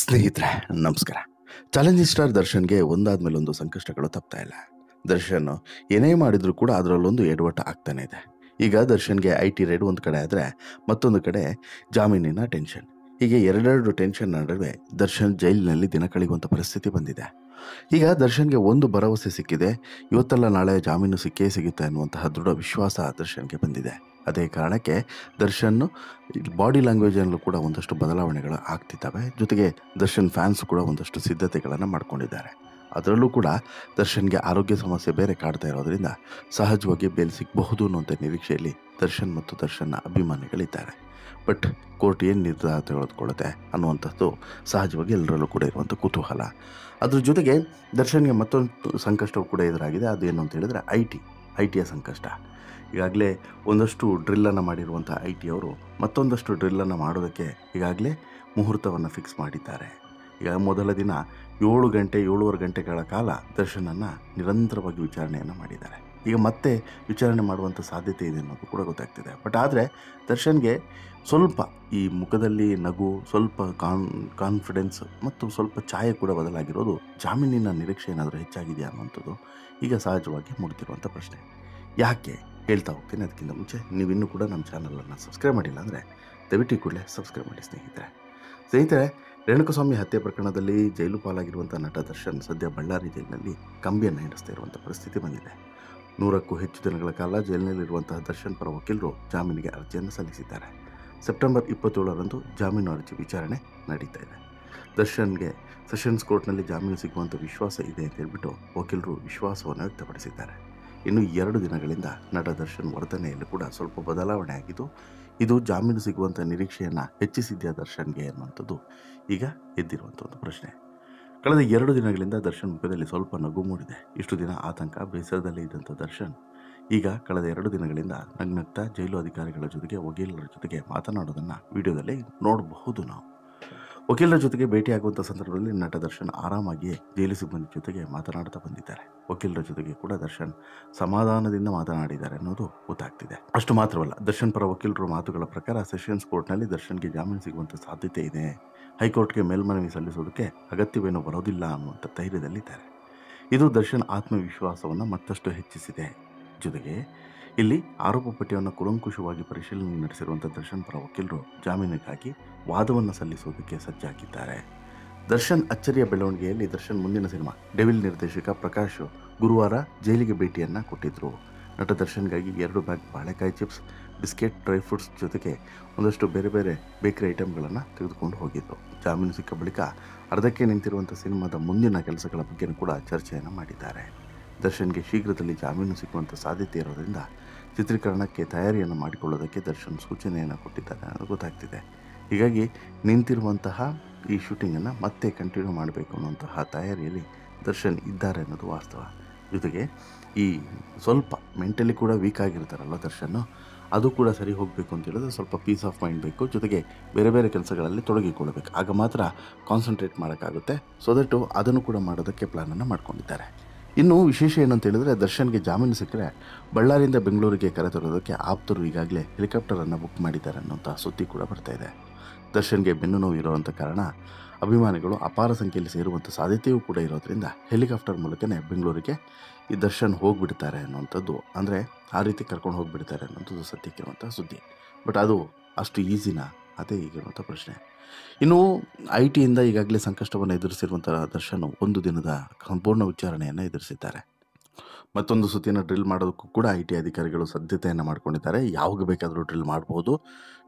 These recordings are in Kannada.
ಸ್ನೇಹಿತರೆ, ನಮಸ್ಕಾರ. ಚಾಲೆಂಜಿಂಗ್ ಸ್ಟಾರ್ ದರ್ಶನ್ಗೆ ಒಂದಾದ್ಮೇಲೆ ಒಂದು ಸಂಕಷ್ಟಗಳು ತಪ್ತಾ ಇಲ್ಲ. ದರ್ಶನ್ ಏನೇ ಮಾಡಿದ್ರು ಕೂಡ ಅದರಲ್ಲೊಂದು ಎಡವಟ್ಟು ಆಗ್ತಾನೆ ಇದೆ. ಈಗ ದರ್ಶನ್ಗೆ IT ರೇಡ್ ಒಂದು ಕಡೆ ಆದರೆ ಮತ್ತೊಂದು ಕಡೆ ಜಾಮೀನಿನ ಟೆನ್ಷನ್. ಹೀಗೆ ಎರಡೆರಡು ಟೆನ್ಷನ್ ನಡುವೆ ದರ್ಶನ್ ಜೈಲಿನಲ್ಲಿ ದಿನ ಕಳೆಯುವಂಥ ಪರಿಸ್ಥಿತಿ ಬಂದಿದೆ. ಈಗ ದರ್ಶನ್ಗೆ ಒಂದು ಭರವಸೆ ಸಿಕ್ಕಿದೆ, ಇವತ್ತಲ್ಲ ನಾಳೆ ಜಾಮೀನು ಸಿಕ್ಕೇ ಸಿಗುತ್ತೆ ಅನ್ನುವಂತಹ ದೃಢ ವಿಶ್ವಾಸ ದರ್ಶನ್ಗೆ ಬಂದಿದೆ. ಅದೇ ಕಾರಣಕ್ಕೆ ದರ್ಶನ್ ಬಾಡಿ ಲ್ಯಾಂಗ್ವೇಜಲ್ಲೂ ಕೂಡ ಒಂದಷ್ಟು ಬದಲಾವಣೆಗಳು ಆಗ್ತಿದ್ದಾವೆ. ಜೊತೆಗೆ ದರ್ಶನ್ ಫ್ಯಾನ್ಸ್ ಕೂಡ ಒಂದಷ್ಟು ಸಿದ್ಧತೆಗಳನ್ನು ಮಾಡ್ಕೊಂಡಿದ್ದಾರೆ. ಅದರಲ್ಲೂ ಕೂಡ ದರ್ಶನ್ಗೆ ಆರೋಗ್ಯ ಸಮಸ್ಯೆ ಬೇರೆ ಕಾಡ್ತಾ ಇರೋದ್ರಿಂದ ಸಹಜವಾಗಿ ಬೇಲ್ ಸಿಗಬಹುದು ಅನ್ನುವಂಥ ನಿರೀಕ್ಷೆಯಲ್ಲಿ ದರ್ಶನ್ ಮತ್ತು ದರ್ಶನ್ನ ಅಭಿಮಾನಿಗಳಿದ್ದಾರೆ. ಬಟ್ ಕೋರ್ಟ್ ಏನು ನಿರ್ಧಾರ ತೆಗೆದುಕೊಳ್ಳುತ್ತೆ ಅನ್ನುವಂಥದ್ದು ಸಹಜವಾಗಿ ಎಲ್ಲರಲ್ಲೂ ಕೂಡ ಇರುವಂಥ ಕುತೂಹಲ. ಅದ್ರ ಜೊತೆಗೆ ದರ್ಶನ್ಗೆ ಮತ್ತೊಂದು ಸಂಕಷ್ಟವೂ ಕೂಡ ಎದುರಾಗಿದೆ. ಅದೇನು ಅಂತ ಹೇಳಿದ್ರೆ ಐಟಿಯ ಸಂಕಷ್ಟ. ಈಗಾಗಲೇ ಒಂದಷ್ಟು ಡ್ರಿಲ್ಲನ್ನು ಮಾಡಿರುವಂಥ IT ಅವರು ಮತ್ತೊಂದಷ್ಟು ಡ್ರಿಲ್ಲನ್ನು ಮಾಡೋದಕ್ಕೆ ಈಗಾಗಲೇ ಮುಹೂರ್ತವನ್ನು ಫಿಕ್ಸ್ ಮಾಡಿದ್ದಾರೆ. ಈಗ ಮೊದಲ ದಿನ 7-7.5 ಗಂಟೆಗಳ ಕಾಲ ದರ್ಶನನ್ನು ನಿರಂತರವಾಗಿ ವಿಚಾರಣೆಯನ್ನು ಮಾಡಿದ್ದಾರೆ. ಈಗ ಮತ್ತೆ ವಿಚಾರಣೆ ಮಾಡುವಂಥ ಸಾಧ್ಯತೆ ಇದೆ ಅನ್ನೋದು ಕೂಡ ಗೊತ್ತಾಗ್ತಿದೆ. ಬಟ್ ಆದರೆ ದರ್ಶನ್ಗೆ ಸ್ವಲ್ಪ ಈ ಮುಖದಲ್ಲಿ ನಗು, ಸ್ವಲ್ಪ ಕಾನ್ಫಿಡೆನ್ಸ್ ಮತ್ತು ಸ್ವಲ್ಪ ಛಾಯೆ ಕೂಡ ಬದಲಾಗಿರೋದು ಜಾಮೀನಿನ ನಿರೀಕ್ಷೆ ಏನಾದರೂ ಹೆಚ್ಚಾಗಿದೆಯಾ ಅನ್ನುವಂಥದ್ದು ಈಗ ಸಹಜವಾಗಿ ಮೂಡ್ತಿರುವಂಥ ಪ್ರಶ್ನೆ. ಯಾಕೆ ಹೇಳ್ತಾ ಹೋಗ್ತೀನಿ. ಅದಕ್ಕಿಂತ ಮುಂಚೆ ನೀವಿನ್ನೂ ಕೂಡ ನಮ್ಮ ಚಾನಲನ್ನು ಸಬ್ಸ್ಕ್ರೈಬ್ ಮಾಡಿಲ್ಲ ಅಂದರೆ ದಯವಿಟ್ಟು ಕೂಡಲೇ ಸಬ್ಸ್ಕ್ರೈಬ್ ಮಾಡಿ ಸ್ನೇಹಿತರೆ. ರೇಣುಕಾಸ್ವಾಮಿ ಹತ್ಯೆ ಪ್ರಕರಣದಲ್ಲಿ ಜೈಲು ಪಾಲಾಗಿರುವಂಥ ನಟ ದರ್ಶನ್ ಸದ್ಯ ಬಳ್ಳಾರಿ ಜೈಲಿನಲ್ಲಿ ಕಂಬಿಯನ್ನು ಹಿಡಿಸ್ತಾ ಇರುವಂಥ ಪರಿಸ್ಥಿತಿ ಬಂದಿದೆ. 100ಕ್ಕೂ ಹೆಚ್ಚು ದಿನಗಳ ಕಾಲ ಜೈಲಿನಲ್ಲಿರುವಂತಹ ದರ್ಶನ್ ಪರ ವಕೀಲರು ಜಾಮೀನಿಗೆ ಅರ್ಜಿಯನ್ನು ಸಲ್ಲಿಸಿದ್ದಾರೆ. ಸೆಪ್ಟೆಂಬರ್ 27ರಂದು ಜಾಮೀನು ಅರ್ಜಿ ವಿಚಾರಣೆ ನಡೀತಾ ಇದೆ. ದರ್ಶನ್ಗೆ ಸೆಷನ್ಸ್ ಕೋರ್ಟ್ನಲ್ಲಿ ಜಾಮೀನು ಸಿಗುವಂಥ ವಿಶ್ವಾಸ ಇದೆ ಅಂತ ಹೇಳ್ಬಿಟ್ಟು ವಕೀಲರು ವಿಶ್ವಾಸವನ್ನು ವ್ಯಕ್ತಪಡಿಸಿದ್ದಾರೆ. ಇನ್ನು 2 ದಿನಗಳಿಂದ ನಟ ದರ್ಶನ್ ವರ್ತನೆಯಲ್ಲಿ ಕೂಡ ಸ್ವಲ್ಪ ಬದಲಾವಣೆ ಆಗಿದ್ದು, ಇದು ಜಾಮೀನು ಸಿಗುವಂಥ ನಿರೀಕ್ಷೆಯನ್ನು ಹೆಚ್ಚಿಸಿದ್ಯಾ ದರ್ಶನ್ಗೆ ಅನ್ನುವಂಥದ್ದು ಈಗ ಎದ್ದಿರುವಂಥ ಒಂದು ಪ್ರಶ್ನೆ. ಕಳೆದ 2 ದಿನಗಳಿಂದ ದರ್ಶನ್ ಮುಖದಲ್ಲಿ ಸ್ವಲ್ಪ ನಗು ಮೂಡಿದೆ. ಇಷ್ಟು ದಿನ ಆತಂಕ ಬೇಸರದಲ್ಲೇ ಇದ್ದಂಥ ದರ್ಶನ್ ಈಗ ಕಳೆದ 2 ದಿನಗಳಿಂದ ನಗ್ನಗ್ತಾ ಜೈಲು ಅಧಿಕಾರಿಗಳ ಜೊತೆಗೆ ವಕೀಲರ ಜೊತೆಗೆ ಮಾತನಾಡೋದನ್ನು ವಿಡಿಯೋದಲ್ಲಿ ನೋಡಬಹುದು ನಾವು. ವಕೀಲರ ಜೊತೆಗೆ ಭೇಟಿಯಾಗುವಂಥ ಸಂದರ್ಭದಲ್ಲಿ ನಟ ದರ್ಶನ್ ಆರಾಮಾಗಿಯೇ ಜೈಲು ಸಿಬ್ಬಂದಿ ಜೊತೆಗೆ ಮಾತನಾಡ್ತಾ ಬಂದಿದ್ದಾರೆ. ವಕೀಲರ ಜೊತೆಗೆ ಕೂಡ ದರ್ಶನ್ ಸಮಾಧಾನದಿಂದ ಮಾತನಾಡಿದ್ದಾರೆ ಅನ್ನೋದು ಗೊತ್ತಾಗ್ತಿದೆ. ಅಷ್ಟು ಮಾತ್ರವಲ್ಲ, ದರ್ಶನ್ ಪರ ವಕೀಲರ ಮಾತುಗಳ ಪ್ರಕಾರ ಸೆಷನ್ಸ್ ಕೋರ್ಟ್ನಲ್ಲಿ ದರ್ಶನ್ಗೆ ಜಾಮೀನು ಸಿಗುವಂಥ ಸಾಧ್ಯತೆ ಇದೆ. ಹೈಕೋರ್ಟ್ಗೆ ಮೇಲ್ಮನವಿ ಸಲ್ಲಿಸೋದಕ್ಕೆ ಅಗತ್ಯವೇನೂ ಬರೋದಿಲ್ಲ ಅನ್ನುವಂಥ ಧೈರ್ಯದಲ್ಲಿದ್ದಾರೆ. ಇದು ದರ್ಶನ್ ಆತ್ಮವಿಶ್ವಾಸವನ್ನು ಮತ್ತಷ್ಟು ಹೆಚ್ಚಿಸಿದೆ. ಜೊತೆಗೆ ಇಲ್ಲಿ ಆರೋಪ ಪಟ್ಟಿಯನ್ನು ಕೂಲಂಕುಷವಾಗಿ ಪರಿಶೀಲನೆ ನಡೆಸಿರುವಂಥ ದರ್ಶನ್ ಪರ ವಕೀಲರು ಜಾಮೀನಿಗಾಗಿ ವಾದವನ್ನು ಸಲ್ಲಿಸುವುದಕ್ಕೆ ಸಜ್ಜಾಗಿದ್ದಾರೆ. ದರ್ಶನ್ ಅಚ್ಚರಿಯ ಬೆಳವಣಿಗೆಯಲ್ಲಿ ದರ್ಶನ್ ಮುಂದಿನ ಸಿನಿಮಾ ಡೆವಿಲ್ ನಿರ್ದೇಶಕ ಪ್ರಕಾಶ್ ಗುರುವಾರ ಜೈಲಿಗೆ ಭೇಟಿಯನ್ನು ಕೊಟ್ಟಿದ್ದರು. ನಟ ದರ್ಶನ್ಗಾಗಿ 2 ಬ್ಯಾಗ್ ಬಾಳೆಕಾಯಿ ಚಿಪ್ಸ್, ಬಿಸ್ಕೆಟ್, ಡ್ರೈ ಫ್ರೂಟ್ಸ್ ಜೊತೆಗೆ ಒಂದಷ್ಟು ಬೇರೆ ಬೇರೆ ಬೇಕರಿ ಐಟಮ್ಗಳನ್ನು ತೆಗೆದುಕೊಂಡು ಹೋಗಿದ್ದರು. ಜಾಮೀನು ಸಿಕ್ಕ ಬಳಿಕ ಅರ್ಧಕ್ಕೆ ನಿಂತಿರುವಂಥ ಸಿನಿಮಾದ ಮುಂದಿನ ಕೆಲಸಗಳ ಬಗ್ಗೆಯೂ ಕೂಡ ಚರ್ಚೆಯನ್ನು ಮಾಡಿದ್ದಾರೆ. ದರ್ಶನ್ಗೆ ಶೀಘ್ರದಲ್ಲಿ ಜಾಮೀನು ಸಿಗುವಂಥ ಸಾಧ್ಯತೆ ಇರೋದರಿಂದ ಚಿತ್ರೀಕರಣಕ್ಕೆ ತಯಾರಿಯನ್ನು ಮಾಡಿಕೊಳ್ಳೋದಕ್ಕೆ ದರ್ಶನ್ ಸೂಚನೆಯನ್ನು ಕೊಟ್ಟಿದ್ದಾರೆ ಅನ್ನೋದು ಗೊತ್ತಾಗ್ತಿದೆ. ಹೀಗಾಗಿ ನಿಂತಿರುವಂತಹ ಈ ಶೂಟಿಂಗನ್ನು ಮತ್ತೆ ಕಂಟಿನ್ಯೂ ಮಾಡಬೇಕು ಅನ್ನುವಂತಹ ತಯಾರಿಯಲ್ಲಿ ದರ್ಶನ್ ಇದ್ದಾರೆ ಅನ್ನೋದು ವಾಸ್ತವ. ಜೊತೆಗೆ ಈ ಸ್ವಲ್ಪ ಮೆಂಟಲಿ ಕೂಡ ವೀಕ್ ಆಗಿರ್ತಾರಲ್ಲ ದರ್ಶನ್, ಅದು ಕೂಡ ಸರಿ ಹೋಗಬೇಕು ಅಂತ ಹೇಳಿದ್ರೆ ಸ್ವಲ್ಪ ಪೀಸ್ ಆಫ್ ಮೈಂಡ್ ಬೇಕು. ಜೊತೆಗೆ ಬೇರೆ ಬೇರೆ ಕೆಲಸಗಳಲ್ಲಿ ತೊಡಗಿಕೊಳ್ಳಬೇಕು. ಆಗ ಮಾತ್ರ ಕಾನ್ಸಂಟ್ರೇಟ್ ಮಾಡೋಕ್ಕಾಗುತ್ತೆ. ಸೊ ದಟ್ ಅದನ್ನು ಕೂಡ ಮಾಡೋದಕ್ಕೆ ಪ್ಲ್ಯಾನನ್ನು ಮಾಡ್ಕೊಂಡಿದ್ದಾರೆ. ಇನ್ನು ವಿಶೇಷ ಏನಂತ ಹೇಳಿದ್ರೆ, ದರ್ಶನ್ಗೆ ಜಾಮೀನು ಸಿಕ್ಕರೆ ಬಳ್ಳಾರಿಯಿಂದ ಬೆಂಗಳೂರಿಗೆ ಕರೆತರೋದಕ್ಕೆ ಆಪ್ತರು ಈಗಾಗಲೇ ಹೆಲಿಕಾಪ್ಟರನ್ನು ಬುಕ್ ಮಾಡಿದ್ದಾರೆ ಅನ್ನೋಂಥ ಸುದ್ದಿ ಕೂಡ ಬರ್ತಾ ಇದೆ. ದರ್ಶನ್ಗೆ ಬೆನ್ನು ನೋವು ಇರುವಂಥ ಕಾರಣ ಅಭಿಮಾನಿಗಳು ಅಪಾರ ಸಂಖ್ಯೆಯಲ್ಲಿ ಸೇರುವಂಥ ಸಾಧ್ಯತೆಯೂ ಕೂಡ ಇರೋದ್ರಿಂದ ಹೆಲಿಕಾಪ್ಟರ್ ಮೂಲಕನೇ ಬೆಂಗಳೂರಿಗೆ ಈ ದರ್ಶನ್ ಹೋಗಿಬಿಡ್ತಾರೆ ಅನ್ನೋಂಥದ್ದು, ಅಂದರೆ ಆ ರೀತಿ ಕರ್ಕೊಂಡು ಹೋಗಿಬಿಡ್ತಾರೆ ಅನ್ನೋಂಥದ್ದು ಸದ್ಯಕ್ಕಿರುವಂಥ ಸುದ್ದಿ. ಬಟ್ ಅದು ಅಷ್ಟು ಈಸಿನಾ? ಅದೇ ಈಗಿರುವಂಥ ಪ್ರಶ್ನೆ. ಇನ್ನು IT ಯಿಂದ ಈಗಾಗಲೇ ಸಂಕಷ್ಟವನ್ನು ಎದುರಿಸಿರುವಂಥ ದರ್ಶನ್ 1 ದಿನದ ಸಂಪೂರ್ಣ ವಿಚಾರಣೆಯನ್ನು ಎದುರಿಸಿದ್ದಾರೆ. ಮತ್ತೊಂದು ಸುತ್ತಿನ ಡ್ರಿಲ್ ಮಾಡೋದಕ್ಕೂ ಕೂಡ IT ಅಧಿಕಾರಿಗಳು ಸಿದ್ಧತೆಯನ್ನು ಮಾಡ್ಕೊಂಡಿದ್ದಾರೆ. ಯಾವಾಗ ಬೇಕಾದರೂ ಡ್ರಿಲ್ ಮಾಡ್ಬೋದು,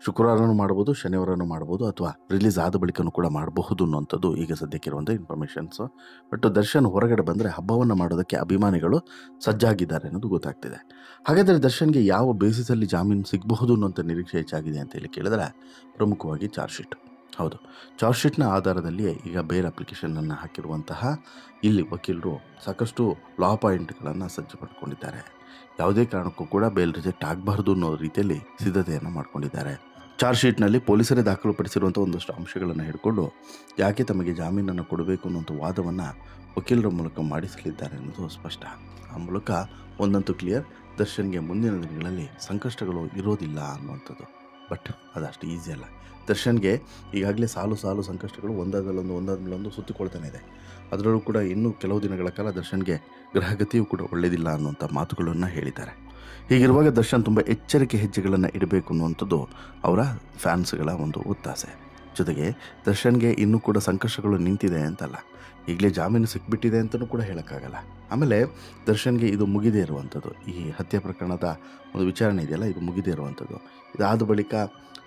ಶುಕ್ರವಾರನೂ ಮಾಡ್ಬೋದು, ಶನಿವಾರನೂ ಮಾಡ್ಬೋದು, ಅಥವಾ ರಿಲೀಸ್ ಆದ ಬಳಿಕನೂ ಕೂಡ ಮಾಡಬಹುದು ಅನ್ನೋಂಥದ್ದು ಈಗ ಸದ್ಯಕ್ಕಿರುವಂಥ ಇನ್ಫಾರ್ಮೇಷನ್ಸು. ಬಟ್ ದರ್ಶನ್ ಹೊರಗಡೆ ಬಂದರೆ ಹಬ್ಬವನ್ನು ಮಾಡೋದಕ್ಕೆ ಅಭಿಮಾನಿಗಳು ಸಜ್ಜಾಗಿದ್ದಾರೆ ಅನ್ನೋದು ಗೊತ್ತಾಗ್ತಿದೆ. ಹಾಗಾದರೆ ದರ್ಶನ್ಗೆ ಯಾವ ಬೇಸಿಸಲ್ಲಿ ಜಾಮೀನು ಸಿಗಬಹುದು ಅನ್ನೋಂಥ ನಿರೀಕ್ಷೆ ಹೆಚ್ಚಾಗಿದೆ ಅಂತ ಹೇಳಿ ಕೇಳಿದ್ರೆ, ಪ್ರಮುಖವಾಗಿ ಚಾರ್ಜ್ ಶೀಟ್. ಹೌದು, ಚಾರ್ಜ್ ಶೀಟ್ನ ಆಧಾರದಲ್ಲಿಯೇ ಈಗ ಬೇಲ್ ಅಪ್ಲಿಕೇಶನನ್ನು ಹಾಕಿರುವಂತಹ ಇಲ್ಲಿ ವಕೀಲರು ಸಾಕಷ್ಟು ಲಾ ಪಾಯಿಂಟ್ಗಳನ್ನು ಸಜ್ಜು ಮಾಡಿಕೊಂಡಿದ್ದಾರೆ. ಯಾವುದೇ ಕಾರಣಕ್ಕೂ ಕೂಡ ಬೇಲ್ ರಿಜೆಕ್ಟ್ ಆಗಬಾರ್ದು ಅನ್ನೋ ರೀತಿಯಲ್ಲಿ ಸಿದ್ಧತೆಯನ್ನು ಮಾಡಿಕೊಂಡಿದ್ದಾರೆ. ಚಾರ್ಜ್ ಶೀಟ್ನಲ್ಲಿ ಪೊಲೀಸರೇ ದಾಖಲುಪಡಿಸಿರುವಂಥ ಒಂದಷ್ಟು ಅಂಶಗಳನ್ನು ಹಿಡ್ಕೊಂಡು ಯಾಕೆ ತಮಗೆ ಜಾಮೀನನ್ನು ಕೊಡಬೇಕು ಅನ್ನೋಂಥ ವಾದವನ್ನು ವಕೀಲರ ಮೂಲಕ ಮಾಡಿಸಲಿದ್ದಾರೆ ಅನ್ನೋದು ಸ್ಪಷ್ಟ. ಆ ಮೂಲಕ ಒಂದಂತೂ ಕ್ಲಿಯರ್, ದರ್ಶನ್ಗೆ ಮುಂದಿನ ದಿನಗಳಲ್ಲಿ ಸಂಕಷ್ಟಗಳು ಇರೋದಿಲ್ಲ ಅನ್ನುವಂಥದ್ದು. ಬಟ್ ಅದಷ್ಟು ಈಸಿ ಅಲ್ಲ. ದರ್ಶನ್ಗೆ ಈಗಾಗಲೇ ಸಾಲು ಸಾಲು ಸಂಕಷ್ಟಗಳು ಒಂದಾದ್ಮೇಲೊಂದು ಸುತ್ತಿಕೊಳ್ತಾನೆ ಇದೆ. ಅದರಲ್ಲೂ ಕೂಡ ಇನ್ನೂ ಕೆಲವು ದಿನಗಳ ಕಾಲ ದರ್ಶನ್ಗೆ ಗ್ರಹಗತಿಯೂ ಕೂಡ ಒಳ್ಳೆಯದಿಲ್ಲ ಅನ್ನುವಂಥ ಮಾತುಗಳನ್ನು ಹೇಳಿದ್ದಾರೆ. ಹೀಗಿರುವಾಗ ದರ್ಶನ್ ತುಂಬ ಎಚ್ಚರಿಕೆ ಹೆಜ್ಜೆಗಳನ್ನು ಇಡಬೇಕು ಅನ್ನುವಂಥದ್ದು ಅವರ ಫ್ಯಾನ್ಸ್ಗಳ ಒಂದು ಒತ್ತಾಸೆ. ಜೊತೆಗೆ ದರ್ಶನ್ಗೆ ಇನ್ನೂ ಕೂಡ ಸಂಕಷ್ಟಗಳು ನಿಂತಿದೆ ಅಂತಲ್ಲ, ಈಗಲೇ ಜಾಮೀನು ಸಿಕ್ಬಿಟ್ಟಿದೆ ಅಂತಲೂ ಕೂಡ ಹೇಳೋಕ್ಕಾಗಲ್ಲ. ಆಮೇಲೆ ದರ್ಶನ್ಗೆ ಇದು ಮುಗಿದೇ ಇರುವಂಥದ್ದು, ಈ ಹತ್ಯೆ ಪ್ರಕರಣದ ಒಂದು ವಿಚಾರಣೆ ಇದೆಯಲ್ಲ, ಇದು ಮುಗಿದೇ ಇರುವಂಥದ್ದು. ಇದಾದ ಬಳಿಕ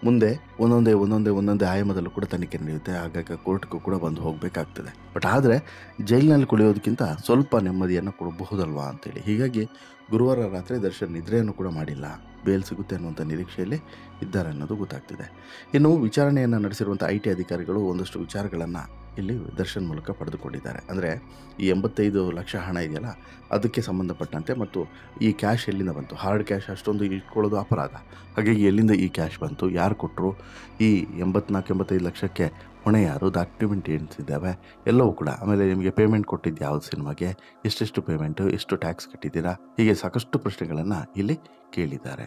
ಮುಂದೆ ಒಂದೊಂದೇ ಆಯಾಮದಲ್ಲೂ ಕೂಡ ತನಿಖೆ ನಡೆಯುತ್ತೆ. ಆಗಾಗ ಕೋರ್ಟ್ಗೂ ಕೂಡ ಬಂದು ಹೋಗಬೇಕಾಗ್ತದೆ. ಬಟ್ ಆದರೆ ಜೈಲಿನಲ್ಲಿ ಕುಳಿಯೋದಕ್ಕಿಂತ ಸ್ವಲ್ಪ ನೆಮ್ಮದಿಯನ್ನು ಕೊಡಬಹುದಲ್ವಾ ಅಂತೇಳಿ, ಹೀಗಾಗಿ ಗುರುವಾರ ರಾತ್ರಿ ದರ್ಶನ್ ನಿದ್ರೆಯನ್ನು ಕೂಡ ಮಾಡಿಲ್ಲ. ಬೇಲ್ ಸಿಗುತ್ತೆ ಅನ್ನುವಂಥ ನಿರೀಕ್ಷೆಯಲ್ಲಿ ಇದ್ದಾರೆ ಅನ್ನೋದು ಗೊತ್ತಾಗ್ತಿದೆ. ಇನ್ನು ವಿಚಾರಣೆಯನ್ನು ನಡೆಸಿರುವಂಥ IT ಅಧಿಕಾರಿಗಳು ಒಂದಷ್ಟು ವಿಚಾರಗಳನ್ನು ಇಲ್ಲಿ ದರ್ಶನ್ ಮೂಲಕ ಪಡೆದುಕೊಂಡಿದ್ದಾರೆ. ಅಂದರೆ ಈ 85 ಲಕ್ಷ ಹಣ ಇದೆಯಲ್ಲ, ಅದಕ್ಕೆ ಸಂಬಂಧಪಟ್ಟಂತೆ ಮತ್ತು ಈ ಕ್ಯಾಶ್ ಎಲ್ಲಿಂದ ಬಂತು, ಹಾರ್ಡ್ ಕ್ಯಾಶ್ ಅಷ್ಟೊಂದು ಇಟ್ಕೊಳ್ಳೋದು ಅಪರಾಧ. ಹಾಗಾಗಿ ಎಲ್ಲಿಂದ ಈ ಕ್ಯಾಶ್ ಬಂತು, ಯಾರು ಕೊಟ್ಟರು, ಈ 84-85 ಲಕ್ಷಕ್ಕೆ ಹೊಣೆ ಯಾರು, ಡಾಕ್ಯುಮೆಂಟ್ ಏನಿದ್ದಾವೆ ಎಲ್ಲವೂ ಕೂಡ. ಆಮೇಲೆ ನಿಮಗೆ ಪೇಮೆಂಟ್ ಕೊಟ್ಟಿದ್ದು ಯಾವುದು ಸಿನಿಮಾಗೆ, ಎಷ್ಟೆಷ್ಟು ಪೇಮೆಂಟು, ಎಷ್ಟು ಟ್ಯಾಕ್ಸ್ ಕಟ್ಟಿದ್ದೀರಾ, ಹೀಗೆ ಸಾಕಷ್ಟು ಪ್ರಶ್ನೆಗಳನ್ನು ಇಲ್ಲಿ ಕೇಳಿದ್ದಾರೆ.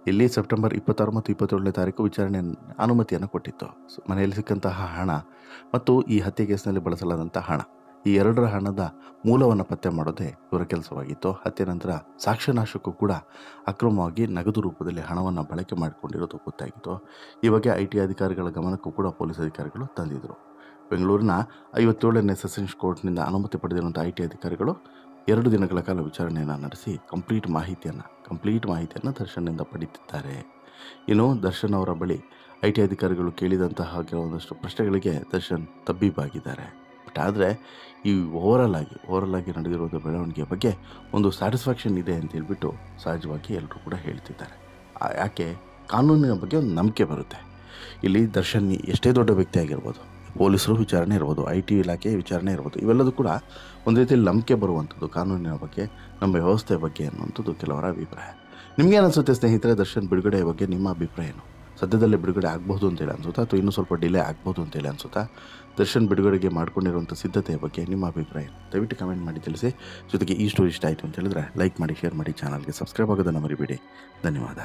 ಇಲ್ಲಿ ಸೆಪ್ಟೆಂಬರ್ 26 ಮತ್ತು 27ನೇ ತಾರೀಕು ವಿಚಾರಣೆ ಅನುಮತಿಯನ್ನು ಕೊಟ್ಟಿತ್ತು. ಮನೆಯಲ್ಲಿ ಸಿಕ್ಕಂತಹ ಹಣ ಮತ್ತು ಈ ಹತ್ಯೆ ಕೇಸ್ನಲ್ಲಿ ಬಳಸಲಾದಂಥ ಹಣ, ಈ ಎರಡರ ಹಣದ ಮೂಲವನ್ನು ಪತ್ತೆ ಮಾಡೋದೇ ಇವರ ಕೆಲಸವಾಗಿತ್ತು. ಹತ್ಯೆ ನಂತರ ಸಾಕ್ಷ್ಯನಾಶಕ್ಕೂ ಕೂಡ ಅಕ್ರಮವಾಗಿ ನಗದು ರೂಪದಲ್ಲಿ ಹಣವನ್ನು ಬಳಕೆ ಮಾಡಿಕೊಂಡಿರೋದು ಗೊತ್ತಾಗಿತ್ತು. ಈ ಬಗ್ಗೆ IT ಅಧಿಕಾರಿಗಳ ಗಮನಕ್ಕೂ ಕೂಡ ಪೊಲೀಸ್ ಅಧಿಕಾರಿಗಳು ತಂದಿದ್ದರು. ಬೆಂಗಳೂರಿನ 57ನೇ ಸೆಷನ್ಸ್ ಕೋರ್ಟ್ನಿಂದ ಅನುಮತಿ ಪಡೆದಿರುವಂಥ IT ಅಧಿಕಾರಿಗಳು 2 ದಿನಗಳ ಕಾಲ ವಿಚಾರಣೆಯನ್ನು ನಡೆಸಿ ಕಂಪ್ಲೀಟ್ ಮಾಹಿತಿಯನ್ನು ದರ್ಶನ್ನಿಂದ ಪಡೆದಿದ್ದಾರೆ. ಇನ್ನು ದರ್ಶನ್ ಅವರ ಬಳಿ IT ಅಧಿಕಾರಿಗಳು ಕೇಳಿದಂತಹ ಕೆಲವೊಂದಷ್ಟು ಪ್ರಶ್ನೆಗಳಿಗೆ ದರ್ಶನ್ ತಬ್ಬಿಬ್ಬಾಗಿದ್ದಾರೆ. ಬಟ್ ಆದರೆ ಈ ಓವರಾಲ್ ಆಗಿ ನಡೆದಿರುವ ಬೆಳವಣಿಗೆ ಬಗ್ಗೆ ಒಂದು ಸ್ಯಾಟಿಸ್ಫ್ಯಾಕ್ಷನ್ ಇದೆ ಅಂತ ಹೇಳ್ಬಿಟ್ಟು ಸಹಜವಾಗಿ ಎಲ್ಲರೂ ಕೂಡ ಹೇಳ್ತಿದ್ದಾರೆ. ಯಾಕೆ, ಕಾನೂನಿನ ಬಗ್ಗೆ ಒಂದು ನಂಬಿಕೆ ಬರುತ್ತೆ. ಇಲ್ಲಿ ದರ್ಶನ್ ಎಷ್ಟೇ ದೊಡ್ಡ ವ್ಯಕ್ತಿ ಆಗಿರ್ಬೋದು, ಪೊಲೀಸರು ವಿಚಾರಣೆ ಇರ್ಬೋದು, IT ಇಲಾಖೆ ವಿಚಾರಣೆ ಇರ್ಬೋದು, ಇವೆಲ್ಲದೂ ಕೂಡ ಒಂದು ರೀತಿಯಲ್ಲಿ ನಂಬಿಕೆ ಬರುವಂಥದ್ದು ಕಾನೂನಿನ ಬಗ್ಗೆ, ನಮ್ಮ ವ್ಯವಸ್ಥೆ ಬಗ್ಗೆ ಅನ್ನುವಂಥದ್ದು ಕೆಲವರ ಅಭಿಪ್ರಾಯ. ನಿಮಗೇನು ಅನಿಸುತ್ತೆ ಸ್ನೇಹಿತರೆ? ದರ್ಶನ್ ಬಿಡುಗಡೆ ಬಗ್ಗೆ ನಿಮ್ಮ ಅಭಿಪ್ರಾಯ ಏನು? ಸದ್ಯದಲ್ಲೇ ಬಿಡುಗಡೆ ಆಗ್ಬೋದು ಅಂತೇಳಿ ಅನಿಸುತ್ತಾ, ಅಥವಾ ಇನ್ನೂ ಸ್ವಲ್ಪ ಡಿಲೇ ಆಗ್ಬೋದು ಅಂತೇಳಿ ಅನಿಸುತ್ತಾ? ದರ್ಶನ್ ಬಿಡುಗಡೆಗೆ ಮಾಡ್ಕೊಂಡಿರುವಂಥ ಸಿದ್ಧತೆಯ ಬಗ್ಗೆ ನಿಮ್ಮ ಅಭಿಪ್ರಾಯ ದಯವಿಟ್ಟು ಕಮೆಂಟ್ ಮಾಡಿ ತಿಳಿಸಿ. ಜೊತೆಗೆ ಈ ಸ್ಟೋರಿ ಇಷ್ಟ ಆಯಿತು ಅಂತ ಹೇಳಿದ್ರೆ ಲೈಕ್ ಮಾಡಿ, ಶೇರ್ ಮಾಡಿ, ಚಾನಲ್ಗೆ ಸಬ್ಸ್ಕ್ರೈಬ್ ಆಗೋದನ್ನು ಮರಿಬೇಡಿ. ಧನ್ಯವಾದ.